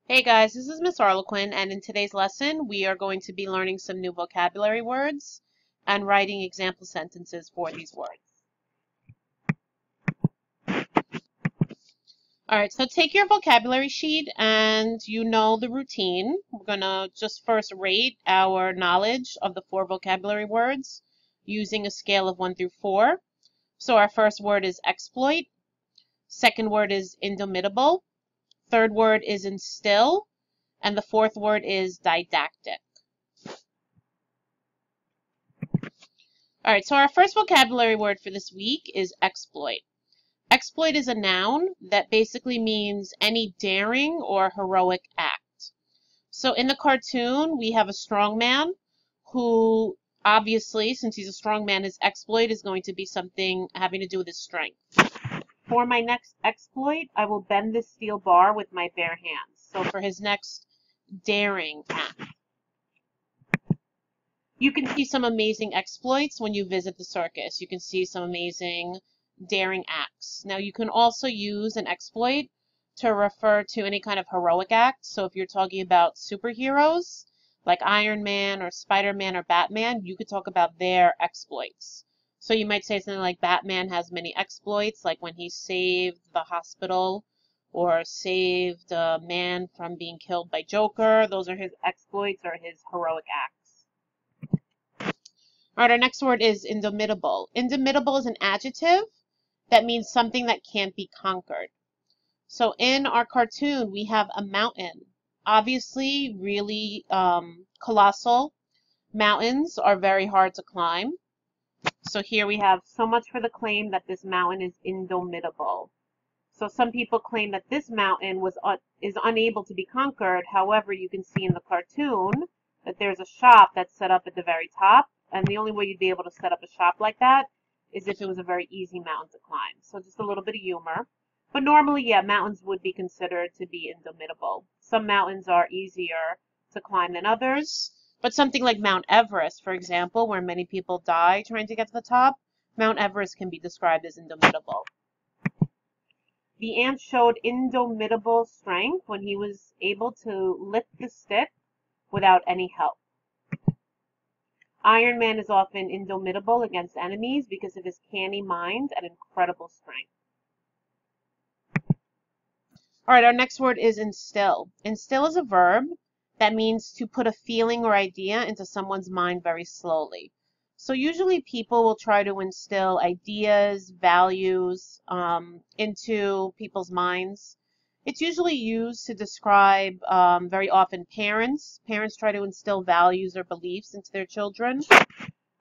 Hey guys, this is Miss Arlequin, and in today's lesson, we are going to be learning some new vocabulary words and writing example sentences for these words. All right, so take your vocabulary sheet and you know the routine. We're going to just first rate our knowledge of the 4 vocabulary words using a scale of 1 through 4. So our first word is exploit, second word is indomitable, third word is instill, and the fourth word is didactic. All right, so our first vocabulary word for this week is exploit. Exploit is a noun that basically means any daring or heroic act. So in the cartoon, we have a strong man who obviously, since he's a strong man, his exploit is going to be something having to do with his strength. For my next exploit, I will bend this steel bar with my bare hands. So for his next daring act. You can see some amazing exploits when you visit the circus. You can see some amazing daring acts. Now, you can also use an exploit to refer to any kind of heroic act. So if you're talking about superheroes, like Iron Man or Spider-Man or Batman, you could talk about their exploits. So you might say something like Batman has many exploits, like when he saved the hospital or saved a man from being killed by Joker. Those are his exploits or his heroic acts. All right, our next word is indomitable. Indomitable is an adjective that means something that can't be conquered. So in our cartoon, we have a mountain. Obviously, really colossal. Mountains are very hard to climb. So here we have so much for the claim that this mountain is indomitable. So some people claim that this mountain is unable to be conquered. However, you can see in the cartoon that there's a shop that's set up at the very top. And the only way you'd be able to set up a shop like that is if it was a very easy mountain to climb. So just a little bit of humor. But normally, yeah, mountains would be considered to be indomitable. Some mountains are easier to climb than others. But something like Mount Everest, for example, where many people die trying to get to the top, Mount Everest can be described as indomitable. The ant showed indomitable strength when he was able to lift the stick without any help. Iron Man is often indomitable against enemies because of his canny mind and incredible strength. All right, our next word is instill. Instill is a verb that means to put a feeling or idea into someone's mind very slowly. So usually people will try to instill ideas, values into people's minds. It's usually used to describe very often parents. Parents try to instill values or beliefs into their children.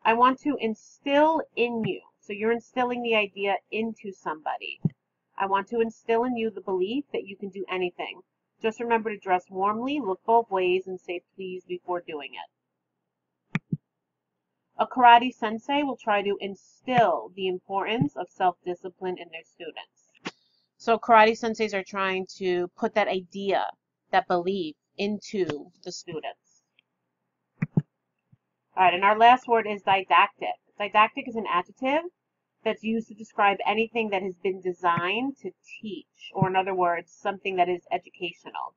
I want to instill in you. So you're instilling the idea into somebody. I want to instill in you the belief that you can do anything. Just remember to dress warmly, look both ways, and say please before doing it. A karate sensei will try to instill the importance of self-discipline in their students. So karate senseis are trying to put that idea, that belief, into the students. All right, and our last word is didactic. Didactic is an adjective that's used to describe anything that has been designed to teach, or in other words, something that is educational.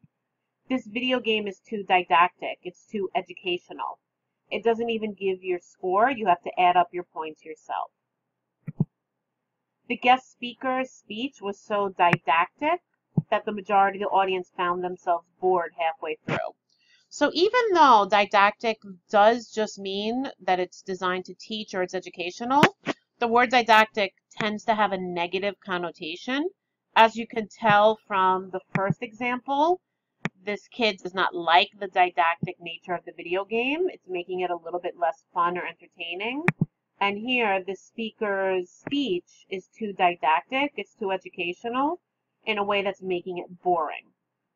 This video game is too didactic. It's too educational. It doesn't even give your score. You have to add up your points yourself. The guest speaker's speech was so didactic that the majority of the audience found themselves bored halfway through. So even though didactic does just mean that it's designed to teach or it's educational, the word didactic tends to have a negative connotation. As you can tell from the first example, this kid does not like the didactic nature of the video game. It's making it a little bit less fun or entertaining. And here, the speaker's speech is too didactic, it's too educational, in a way that's making it boring.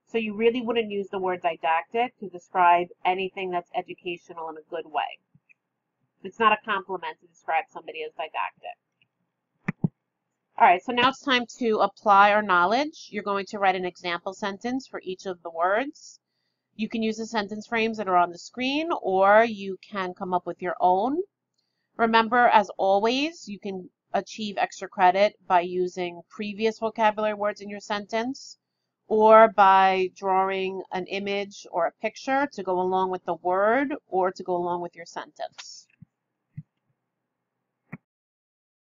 So you really wouldn't use the word didactic to describe anything that's educational in a good way. It's not a compliment to describe somebody as didactic. All right, so now it's time to apply our knowledge. You're going to write an example sentence for each of the words. You can use the sentence frames that are on the screen, or you can come up with your own. Remember, as always, you can achieve extra credit by using previous vocabulary words in your sentence, or by drawing an image or a picture to go along with the word or to go along with your sentence.